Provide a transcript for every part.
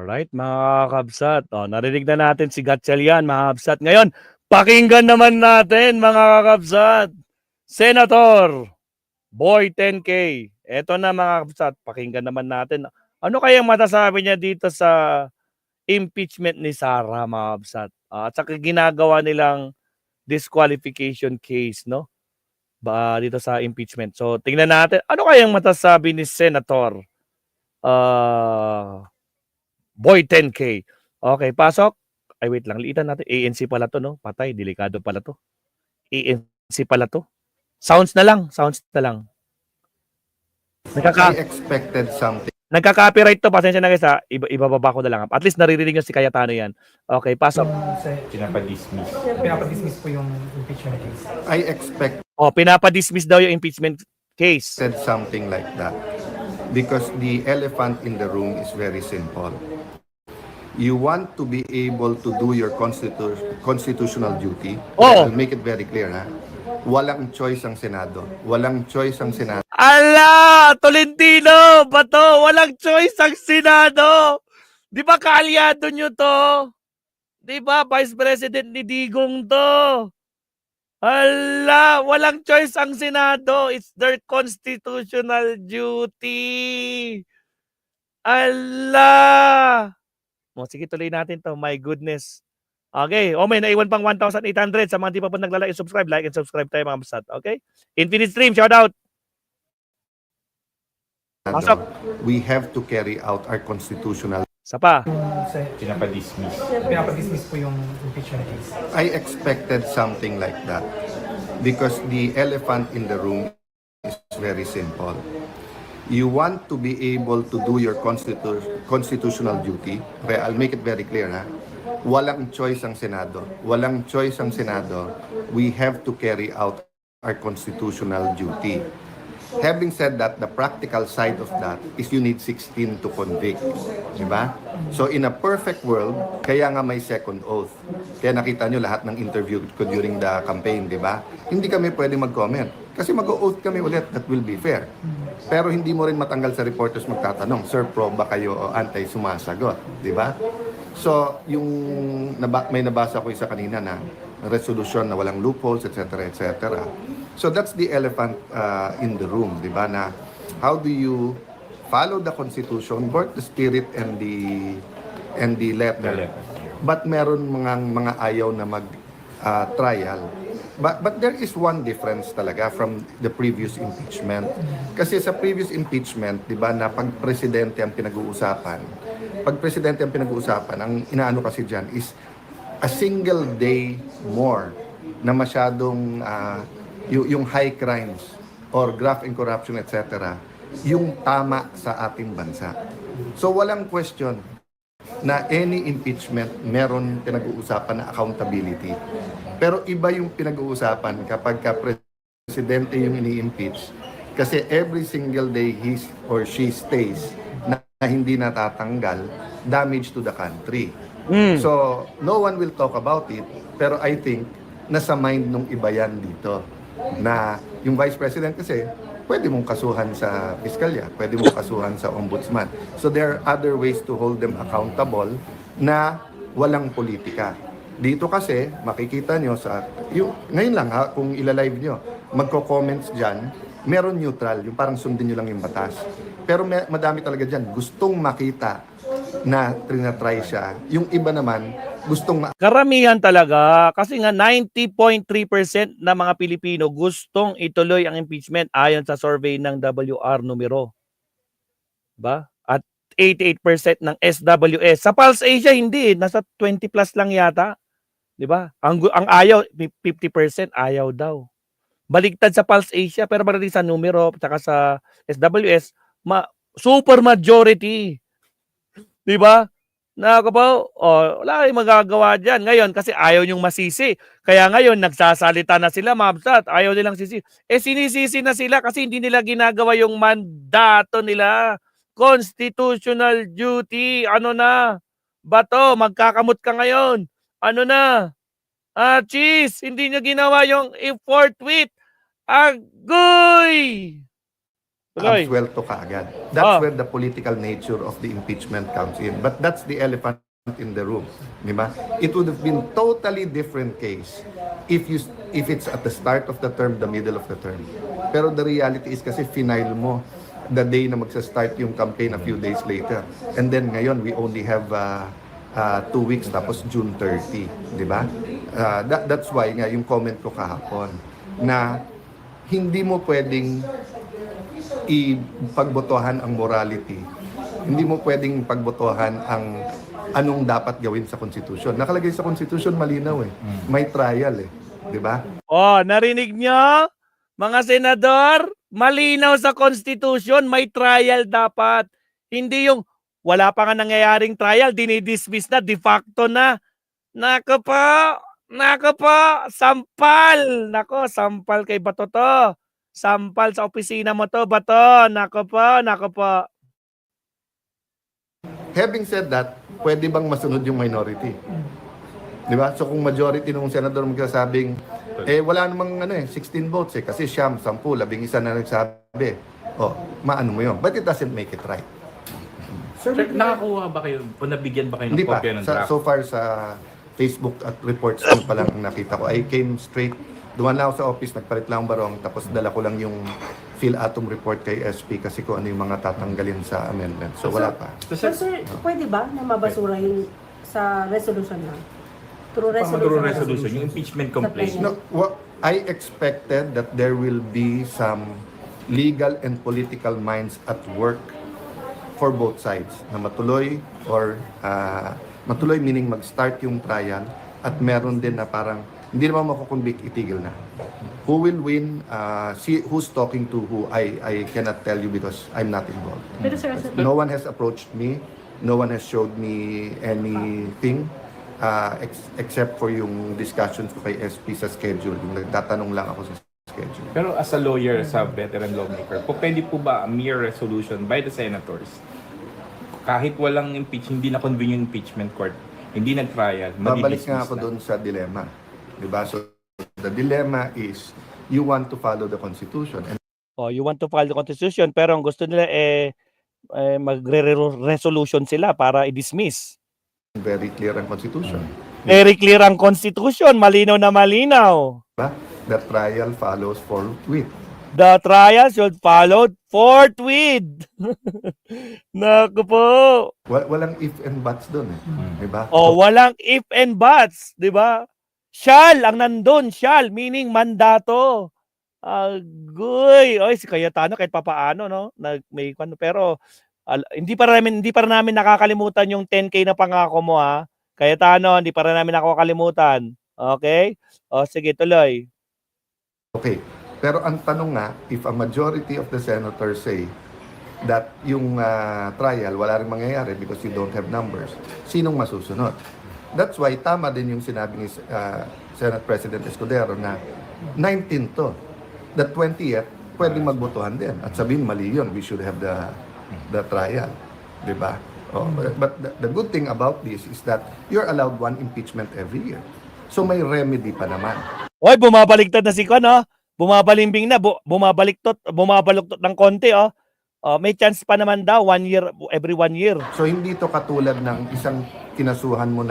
Alright, mga kabsat. Narinig na natin si Gatchalian, mga kabsat. Ngayon, pakinggan naman natin, mga kabsat. Senator Boy 10K. Eto na, mga kabsat. Pakinggan naman natin. Ano kayang matasabi niya dito sa impeachment ni Sara, mga kabsat? At saka ginagawa nilang disqualification case, no? Dito sa impeachment. So, tingnan natin. Ano kayang matasabi ni Senator Boy 10K? Okay, pasok. Ay, wait lang. Liitan natin. ANC pala to, no? Patay. Delikado pala to. ANC pala to. Sounds na lang. Sounds na lang. I expected something. Nagka-copyright to. Pasensya na guys ha. Ibababa ko na lang. At least naririnig nyo si Cayetano yan. Okay, pasok. Pinapadismiss. Pinapadismiss po yung impeachment case. I expected Pinapadismiss daw yung impeachment case. something like that. Because the elephant in the room is very simple. You want to be able to do your constitutional duty. Oh. I'll make it very clear, ha? Walang choice ang Senado. Walang choice ang Senado. Ala! Tolentino! Bato! Walang choice ang Senado! Di ba kaalyado nyo to? Di ba Vice President ni Digong to? Ala! Walang choice ang Senado. It's their constitutional duty. Ala! Sige, tuloy natin to. My goodness. Okay. May naiwan pang 1,800 sa mga di pa po naglalike and subscribe. Like and subscribe tayo, mga kabsat. Okay? Infinite Stream, shout out. Pasok. We have to carry out our constitutional. Sa pa. Pinapadismiss. Pinapadismiss po yung impeachment case. I expected something like that. Because the elephant in the room is very simple. You want to be able to do your constitutional duty. Okay, I'll make it very clear, ha? Walang choice ang Senado. Walang choice ang Senado. We have to carry out our constitutional duty. Having said that, the practical side of that is you need 16 to convict. Diba? So in a perfect world, kaya nga may second oath. Kaya nakita nyo lahat ng interview ko during the campaign, diba? Hindi kami pwede mag-comment. Kasi mag-oath kami ulit, that will be fair. Pero hindi mo rin matanggal sa reporters magtatanong, Sir, pro ba kayo o anti-sumasagot? Diba? So, yung may nabasa ko isa kanina na resolution na walang loopholes, etc., etc. So, that's the elephant in the room, di ba? Na how do you follow the Constitution, both the spirit and the letter? But meron mga ayaw na mag-trial. But there is one difference talaga from the previous impeachment. Kasi sa previous impeachment, di ba, na pag presidente ang pinag-uusapan, ang inaano kasi dyan is a single day more na masyadong yung high crimes or graft and corruption, etc., yung tama sa ating bansa. So walang question na any impeachment meron pinag-uusapan na accountability. Pero iba yung pinag-uusapan kapag presidente yung ini-impeach kasi every single day he or she stays na hindi natatanggal, damage to the country. So, no one will talk about it, pero I think nasa mind nung iba yan dito na yung Vice President kasi pwede mong kasuhan sa piskalya, pwede mong kasuhan sa ombudsman. So there are other ways to hold them accountable na walang politika. Dito kasi, makikita nyo ngayon lang ha, kung ilalive nyo, magko-comments dyan, meron neutral, yung parang sundin nyo lang yung batas. Pero madami talaga dyan, gustong makita na trinatry siya. Yung iba naman, gustong Karamihan talaga kasi nga 90.3% na mga Pilipino gustong ituloy ang impeachment ayon sa survey ng WR numero. Ba? At 88% ng SWS. Sa Pulse Asia hindi, nasa 20 plus lang yata. 'Di ba? Ang ayaw 50% ayaw daw. Baligtad sa Pulse Asia pero pagdating sa numero at sa SWS, super majority. 'Di ba? Wala kayong magagawa dyan. Ngayon, kasi ayaw nyong masisi. Kaya ngayon, nagsasalita na sila, mabsat. Ayaw nilang sisi. Sinisisi na sila kasi hindi nila ginagawa yung mandato nila. Constitutional duty. Ano na? Bato, magkakamot ka ngayon. Ano na? Cheese, hindi nyo ginawa yung forthwith. Agoy! Tuloy. absuelto ka agad. That's Oh. where the political nature of the impeachment comes in. But that's the elephant in the room, di ba? It would have been totally different case if it's at the start of the term, the middle of the term. Pero the reality is kasi final mo the day na magsa-start yung campaign a few days later. And then ngayon we only have 2 weeks tapos June 30, di ba? That's why nga yung comment ko kahapon na hindi mo pwedeng ipagbotohan ang morality. Hindi mo pwedeng pagbotohan ang anong dapat gawin sa Constitution. Nakalagay sa Constitution, malinaw eh. May trial eh. Di ba? Oh, narinig nyo? Mga senador, malinaw sa Constitution, may trial dapat. Hindi yung wala pa nga nangyayaring trial, dinidismiss na, de facto na. Nako po, sampal. Nako, sampal kay Bato to. Sampal sa opisina mo to, Bato. Nako po. Having said that, pwede bang masunod yung minority? Di ba? So kung majority ng senador magsasabing, wala namang 16 votes eh, kasi siyam, 10, 11 na nagsabi. Oh, maano mo yun? But it doesn't make it right. Sir, nakakuha ba kayo o nabigyan ba kayo ng Hindi pa. kopya ng draft? So far sa Facebook at reports ko pa lang nakita ko. I came straight, duwan lang ako sa office, nagpalit lang ang barong, tapos dala ko lang yung Phil-Atom report kay SP kasi kung ano yung mga tatanggalin sa amendment. So wala pa. Sir, pwede ba na mabasura yung sa resolution lang? Through Through resolution. resolution, yung impeachment complaint. No, I expected that there will be some legal and political minds at work for both sides na matuloy or matuloy meaning mag-start yung trial at meron din na parang hindi naman makukonvict, itigil na. Who will win, who's talking to who, I cannot tell you because I'm not involved. Pero sir, No one has approached me, no one has showed me anything except for yung discussions ko kay SP sa schedule. Yung nagtatanong lang ako sa schedule. Pero as a lawyer, sa veteran lawmaker, pwede po ba a mere resolution by the senators, kahit walang hindi na-convene yung impeachment court, hindi nag-trial, Babalik nga madidismiss ako na? doon sa dilemma. Diba? So, the dilemma is, you want to follow the Constitution. And Oh, you want to file the Constitution, pero ang gusto nila magre-resolution sila para i-dismiss. very clear ang Constitution. Very clear ang Constitution, malinaw na malinaw. Diba? The trial follows forthwith. The trial should follow forthwith. Naku po. Walang if and buts doon eh. Diba? Oh, walang if and buts, 'di ba? Shall ang nandun, shall meaning mandato. Agoy, oy si Cayetano kahit papaano no, may pero hindi pa namin nakakalimutan yung 10K na pangako mo ha. Cayetano, hindi pa rin namin nakakalimutan. Okay? O sige, tuloy. Okay. Pero ang tanong nga, if a majority of the senators say that yung trial wala rin mangyayari because you don't have numbers, sinong masusunod? That's why tama din yung sinabi ni Senate President Escudero na 19 to. The 20th, pwedeng magbotohan din. At sabihin, mali yun. We should have the trial. Diba? Oh, but the good thing about this is that you're allowed one impeachment every year. So may remedy pa naman. Oy, bumabaliktad na si Kon, oh. Bumabalimbing na, bumabaluktot ng konti, oh. May chance pa naman daw, 1 year, every 1 year. So hindi to katulad ng isang kinasuhan mo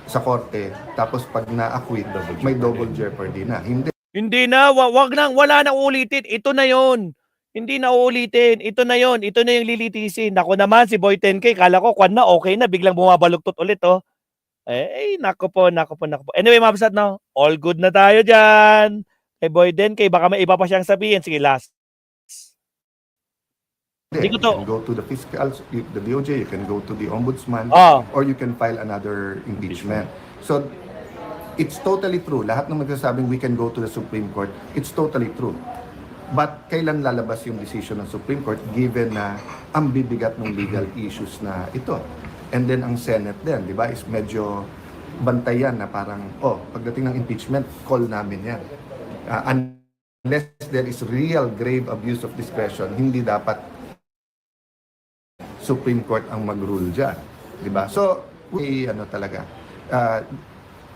sa korte, tapos pag na-acquit, may double jeopardy na. Hindi na, wala na ulitin. Ito na yon. Hindi na uulitin. Ito na yon. Ito na yung lilitisin. Ako naman, si Boy 10K, kala ko, kwan na, okay na, biglang bumabaluktot ulit, oh. Nako po. Anyway, mabasat na. All good na tayo dyan. Kay Boy 10K, baka may iba pa siyang sabihin. Sige, last. You Hindi ko to- can go to the fiscal, the DOJ, you can go to the ombudsman, Oh. or you can file another impeachment. So, it's totally true. Lahat ng magsasabing we can go to the Supreme Court, it's totally true. But kailan lalabas yung decision ng Supreme Court given na ang bibigat ng legal issues na ito? And then ang Senate din, di ba, is medyo bantayan na parang, pagdating ng impeachment, call namin yan. Unless there is real grave abuse of discretion, hindi dapat Supreme Court ang mag-rule dyan. Di ba? So, talaga.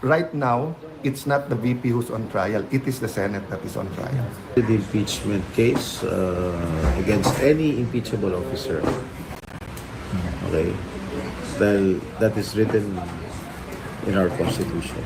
right now, it's not the VP who's on trial. It is the Senate that is on trial. The impeachment case against any impeachable officer. Okay? Well, that is written in our Constitution.